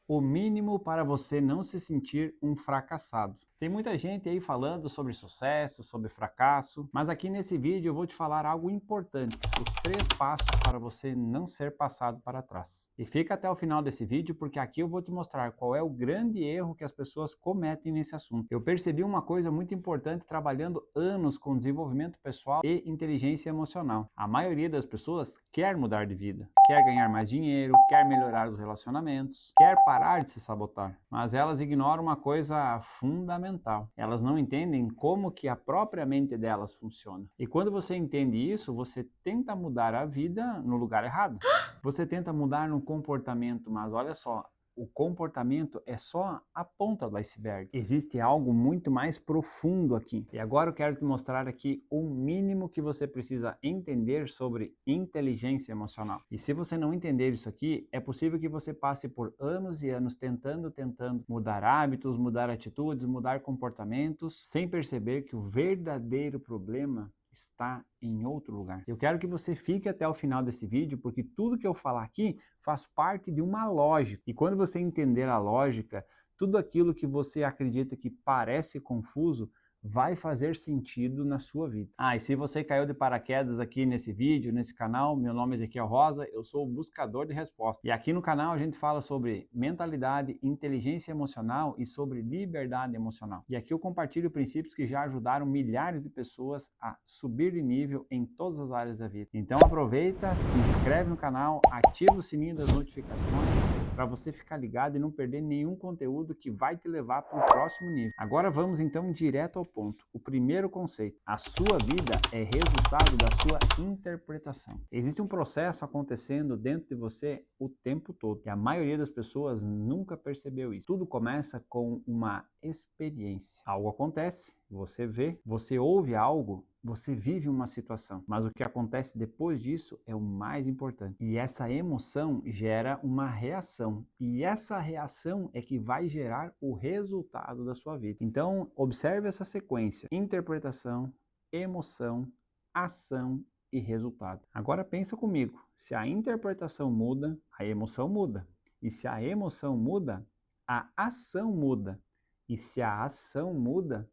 O mínimo para você não se sentir um fracassado. Tem muita gente aí falando sobre sucesso, sobre fracasso, mas aqui nesse vídeo eu vou te falar algo importante, os 3 passos para você não ser passado para trás. E fica até o final desse vídeo porque aqui eu vou te mostrar qual é o grande erro que as pessoas cometem nesse assunto. Eu percebi uma coisa muito importante trabalhando anos com desenvolvimento pessoal e inteligência emocional. A maioria das pessoas quer mudar de vida, quer ganhar mais dinheiro, quer melhorar os relacionamentos, quer parar de se sabotar, mas elas ignoram uma coisa fundamental. Elas não entendem como que a própria mente delas funciona. E quando você entende isso, você tenta mudar a vida no lugar errado. Você tenta mudar no comportamento, mas olha só, o comportamento é só a ponta do iceberg. Existe algo muito mais profundo aqui. E agora eu quero te mostrar aqui o mínimo que você precisa entender sobre inteligência emocional. E se você não entender isso aqui, é possível que você passe por anos e anos tentando mudar hábitos, mudar atitudes, mudar comportamentos, sem perceber que o verdadeiro problema está em outro lugar. Eu quero que você fique até o final desse vídeo, porque tudo que eu falar aqui faz parte de uma lógica. E quando você entender a lógica, tudo aquilo que você acredita que parece confuso vai fazer sentido na sua vida. E se você caiu de paraquedas aqui nesse vídeo, nesse canal, meu nome é Ezequiel Rosa, eu sou o buscador de respostas. E aqui no canal a gente fala sobre mentalidade, inteligência emocional e sobre liberdade emocional. E aqui eu compartilho princípios que já ajudaram milhares de pessoas a subir de nível em todas as áreas da vida. Então aproveita, se inscreve no canal, ativa o sininho das notificações para você ficar ligado e não perder nenhum conteúdo que vai te levar para o próximo nível. Agora vamos então direto ao ponto. O primeiro conceito: a sua vida é resultado da sua interpretação. Existe um processo acontecendo dentro de você o tempo todo e a maioria das pessoas nunca percebeu isso. Tudo começa com uma experiência. Algo acontece, você vê, você ouve algo, você vive uma situação, mas o que acontece depois disso é o mais importante. E essa emoção gera uma reação, e essa reação é que vai gerar o resultado da sua vida. Então, observe essa sequência: interpretação, emoção, ação e resultado. Agora pensa comigo, se a interpretação muda, a emoção muda. E se a emoção muda, a ação muda. E se a ação muda,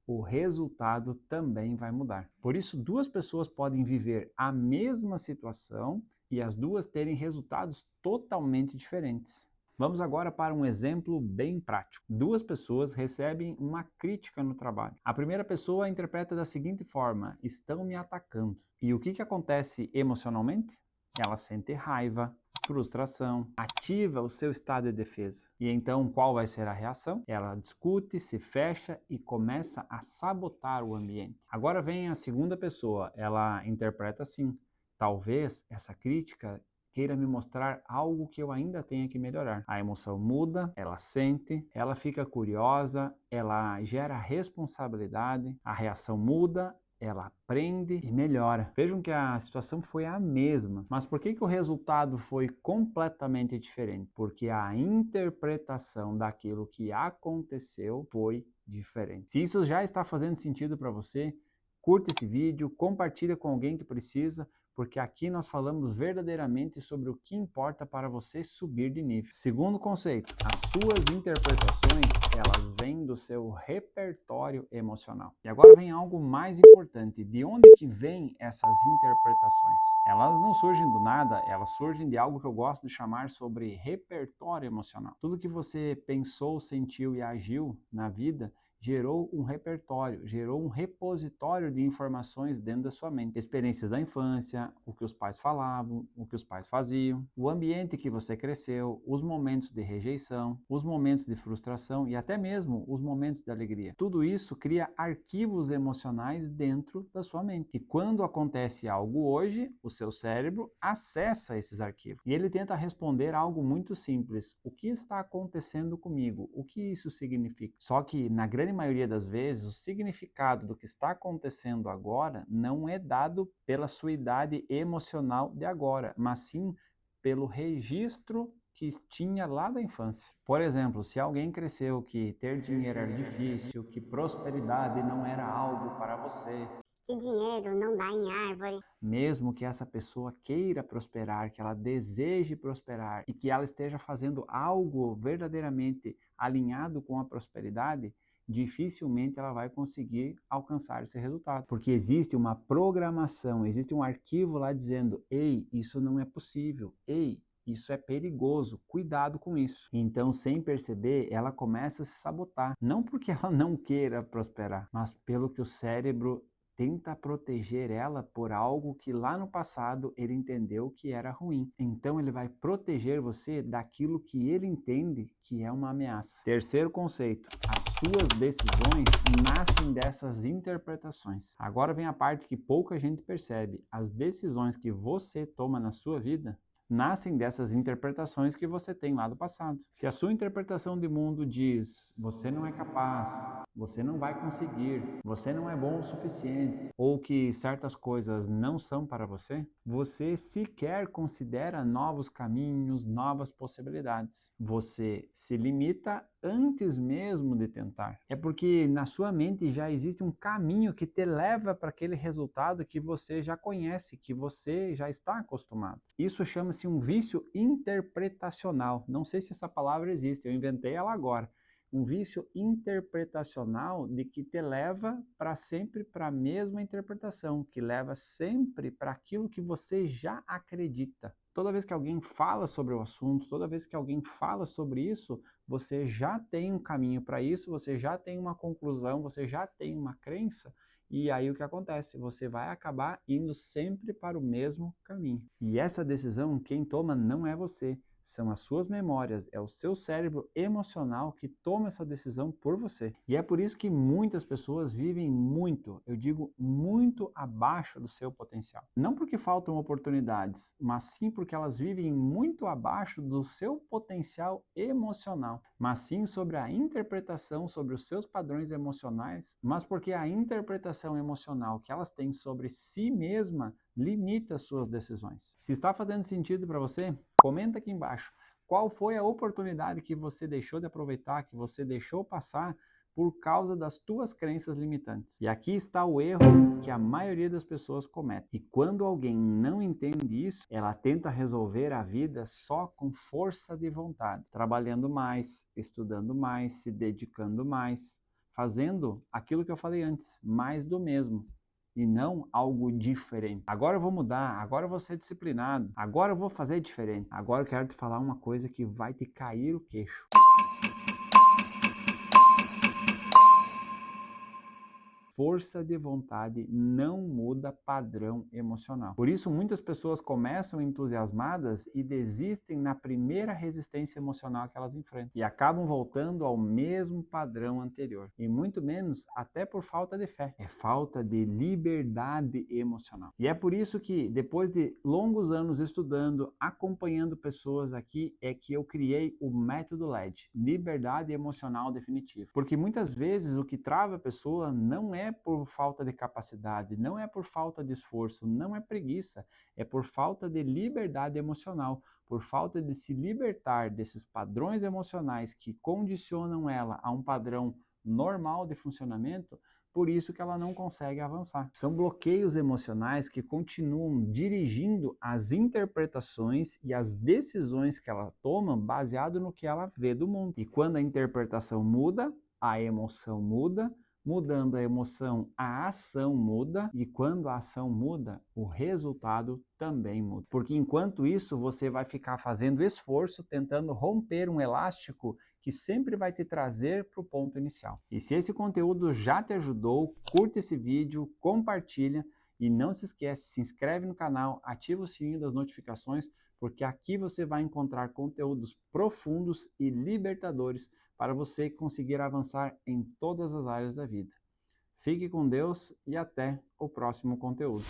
o resultado também vai mudar. Por isso, 2 pessoas podem viver a mesma situação e as duas terem resultados totalmente diferentes. Vamos agora para um exemplo bem prático. 2 pessoas recebem uma crítica no trabalho. A primeira pessoa interpreta da seguinte forma: estão me atacando. E o que acontece emocionalmente? Ela sente raiva, frustração, ativa o seu estado de defesa. E então qual vai ser a reação? Ela discute, se fecha e começa a sabotar o ambiente. Agora vem a segunda pessoa, ela interpreta assim: talvez essa crítica queira me mostrar algo que eu ainda tenha que melhorar. A emoção muda, ela sente, ela fica curiosa, ela gera responsabilidade, a reação muda, ela aprende e melhora. Vejam que a situação foi a mesma, mas por que o resultado foi completamente diferente? Porque a interpretação daquilo que aconteceu foi diferente. Se isso já está fazendo sentido para você, curta esse vídeo, compartilha com alguém que precisa, porque aqui nós falamos verdadeiramente sobre o que importa para você subir de nível. Segundo conceito: as suas interpretações, elas vêm do seu repertório emocional. E agora vem algo mais importante: de onde que vêm essas interpretações? Elas não surgem do nada, elas surgem de algo que eu gosto de chamar sobre repertório emocional. Tudo que você pensou, sentiu e agiu na vida gerou um repertório, gerou um repositório de informações dentro da sua mente. Experiências da infância, o que os pais falavam, o que os pais faziam, o ambiente que você cresceu, os momentos de rejeição, os momentos de frustração e até mesmo os momentos de alegria. Tudo isso cria arquivos emocionais dentro da sua mente. E quando acontece algo hoje, o seu cérebro acessa esses arquivos e ele tenta responder algo muito simples: o que está acontecendo comigo? O que isso significa? Só que na grande maioria das vezes, o significado do que está acontecendo agora não é dado pela sua idade emocional de agora, mas sim pelo registro que tinha lá da infância. Por exemplo, se alguém cresceu que ter dinheiro era difícil, que prosperidade não era algo para você, que dinheiro não dá em árvore. Mesmo que essa pessoa queira prosperar, que ela deseje prosperar e que ela esteja fazendo algo verdadeiramente alinhado com a prosperidade, dificilmente ela vai conseguir alcançar esse resultado. Porque existe uma programação, existe um arquivo lá dizendo: ei, isso não é possível, ei, isso é perigoso, cuidado com isso. Então, sem perceber, ela começa a se sabotar. Não porque ela não queira prosperar, mas pelo que o cérebro tenta proteger ela por algo que lá no passado ele entendeu que era ruim. Então ele vai proteger você daquilo que ele entende que é uma ameaça. Terceiro conceito: as suas decisões nascem dessas interpretações. Agora vem a parte que pouca gente percebe. As decisões que você toma na sua vida nascem dessas interpretações que você tem lá do passado. Se a sua interpretação de mundo diz: você não é capaz, você não vai conseguir, você não é bom o suficiente, ou que certas coisas não são para você, você sequer considera novos caminhos, novas possibilidades. Você se limita antes mesmo de tentar. É porque na sua mente já existe um caminho que te leva para aquele resultado que você já conhece, que você já está acostumado. Isso chama-se um vício interpretacional. Não sei se essa palavra existe, eu inventei ela agora. Um vício interpretacional de que te leva para sempre para a mesma interpretação, que leva sempre para aquilo que você já acredita. Toda vez que alguém fala sobre o assunto, toda vez que alguém fala sobre isso, você já tem um caminho para isso, você já tem uma conclusão, você já tem uma crença. E aí o que acontece? Você vai acabar indo sempre para o mesmo caminho. E essa decisão, quem toma não é você. São as suas memórias, é o seu cérebro emocional que toma essa decisão por você. E é por isso que muitas pessoas vivem muito, eu digo muito abaixo do seu potencial. Não porque faltam oportunidades, mas sim porque elas vivem muito abaixo do seu potencial emocional. Mas sim sobre a interpretação sobre os seus padrões emocionais, mas porque a interpretação emocional que elas têm sobre si mesma limita as suas decisões. Se está fazendo sentido para você, comenta aqui embaixo. Qual foi a oportunidade que você deixou de aproveitar, que você deixou passar por causa das tuas crenças limitantes? E aqui está o erro que a maioria das pessoas comete. E quando alguém não entende isso, ela tenta resolver a vida só com força de vontade, trabalhando mais, estudando mais, se dedicando mais, fazendo aquilo que eu falei antes, mais do mesmo. E não algo diferente. Agora eu vou mudar, agora eu vou ser disciplinado, agora eu vou fazer diferente. Agora eu quero te falar uma coisa que vai te cair o queixo. Força de vontade não muda padrão emocional. Por isso, muitas pessoas começam entusiasmadas e desistem na primeira resistência emocional que elas enfrentam. E acabam voltando ao mesmo padrão anterior. E muito menos até por falta de fé. É falta de liberdade emocional. E é por isso que, depois de longos anos estudando, acompanhando pessoas aqui, é que eu criei o método LED, Liberdade Emocional Definitiva. Porque muitas vezes o que trava a pessoa não é por falta de capacidade, não é por falta de esforço, não é preguiça, é por falta de liberdade emocional, por falta de se libertar desses padrões emocionais que condicionam ela a um padrão normal de funcionamento. Por isso que ela não consegue avançar. São bloqueios emocionais que continuam dirigindo as interpretações e as decisões que ela toma baseado no que ela vê do mundo. E quando a interpretação muda, a emoção muda. Mudando a emoção, a ação muda, e quando a ação muda, o resultado também muda. Porque enquanto isso, você vai ficar fazendo esforço, tentando romper um elástico que sempre vai te trazer para o ponto inicial. E se esse conteúdo já te ajudou, curta esse vídeo, compartilha e não se esquece, se inscreve no canal, ativa o sininho das notificações, porque aqui você vai encontrar conteúdos profundos e libertadores para você conseguir avançar em todas as áreas da vida. Fique com Deus e até o próximo conteúdo.